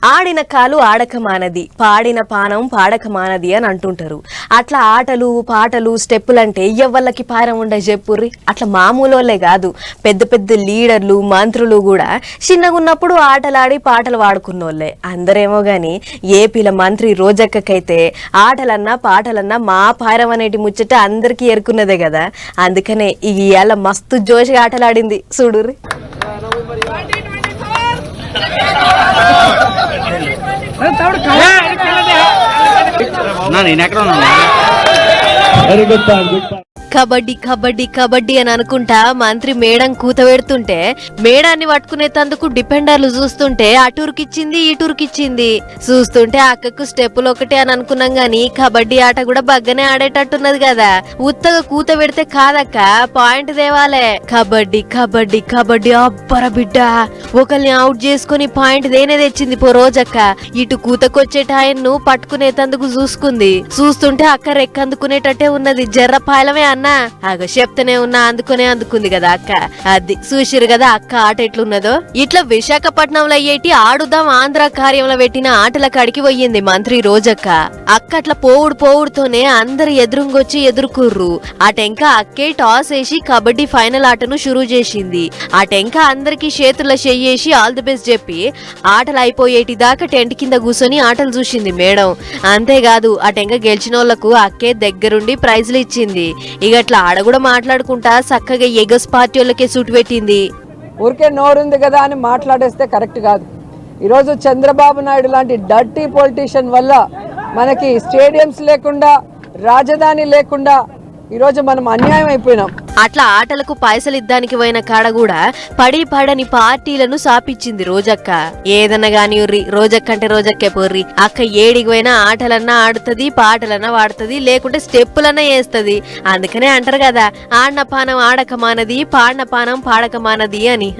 ఆడిన కాలు ఆడకమానది, పాడిన పానం పాడకమానది అని అంటుంటారు. అట్లా ఆటలు పాటలు స్టెప్పులంటే ఎవ్వళ్ళకి పారం ఉండే చెప్పుర్రి. అట్లా మామూలులే కాదు, పెద్ద పెద్ద లీడర్లు మంత్రులు కూడా చిన్నగున్నప్పుడు ఆటలాడి పాటలు పాడుకున్నోళ్ళే. అందరేమో గాని ఏపీల మంత్రి రోజక్కకైతే ఆటలన్నా పాటలన్నా మా పారం అనేటి ముచ్చట అందరికీ ఎరుకున్నదే కదా. అందుకనే ఇవాళ మస్తు జోషిగా ఆటలాడింది చూడుర్రి. కబడ్డీ కబడ్డీ కబడ్డీ అని అనుకుంటా మంత్రి మేడం కూత పెడుతుంటే మేడాన్ని పట్టుకునే తందుకు డిపెండర్లు చూస్తుంటే అటూరుకిచ్చింది ఇటూరుకిచ్చింది. చూస్తుంటే అక్కకు స్టెప్పులు ఒకటే అని అనుకున్నాం గాని కబడ్డీ ఆట కూడా బగ్గనే ఆడేటట్టున్నది కదా. ఉత్తగా కూత పెడితే కాదక్క, పాయింట్ దేవాలే. కబడ్డీ కబడ్డీ కబడ్డీ అబ్బర బిడ్డ, ఒకరిని అవుట్ చేసుకుని పాయింట్ దేనే తెచ్చింది పో రోజక్క. ఇటు కూతకొచ్చేట ఆయన్ను పట్టుకునే తందుకు చూసుకుంది. చూస్తుంటే అక్క రెక్కందుకునేటట్టే ఉన్నది. జర్రపాయలమే అన్నా అగ చెప్తూనే ఉన్నా అందుకుంది కదా అక్క. అది చూసిరు కదా అక్క ఆట ఎట్లున్నదో. ఇట్లా విశాఖపట్నంలో అయ్యేటి ఆడుదాం ఆంధ్ర కార్యంలో పెట్టిన ఆటల కాడికి పోయింది మంత్రి రోజక్క. అక్క అట్లా పోవుడుతోనే అందరు ఎదురుంగొచ్చి ఎదుర్కొర్రు. ఆ టెంక అక్కే టాస్ వేసి కబడ్డీ ఫైనల్ ఆటను షురూ చేసింది. ఆ టెంక అందరికి చేతుల చెయ్యేసి ఆల్ ది బెస్ట్ చెప్పి ఆటలు అయిపోయేటి దాకా టెంట్ కింద కూర్చొని ఆటలు చూసింది మేడం. అంతేకాదు ఆ టెంక గెలిచిన వాళ్లకు అక్కే దగ్గరుండి ప్రైజ్లు ఇచ్చింది. ఇక అట్లా ఆడ కూడా మాట్లాడుకుంటా చక్కగా ఎగస్ పార్టీ వాళ్ళకే సూటు పెట్టింది. ఊరికే నోరుంది కదా అని మాట్లాడేస్తే కరెక్ట్ కాదు. ఈరోజు చంద్రబాబు నాయుడు లాంటి డర్టీ పొలిటీషియన్ వల్ల మనకి స్టేడియంస్ లేకుండా రాజధాని లేకుండా ఈరోజు మనం అన్యాయం అయిపోయినాం. అట్లా ఆటలకు పైసలు ఇద్దానికి పోయిన కాడ కూడా పడని పార్టీలను సాపిచ్చింది రోజక్క. ఏదన్నా గాని రోజక్క అంటే రోజక్కే పోర్రి. అక్క ఏడికి పోయినా ఆటలన్నా ఆడుతుంది, పాటలన్నా వాడుతుంది, లేకుంటే స్టెప్పులన్నా వేస్తుంది. అందుకనే అంటారు కదా ఆడిన పానం ఆడకమానది, పాడిన పానం పాడకమానది అని.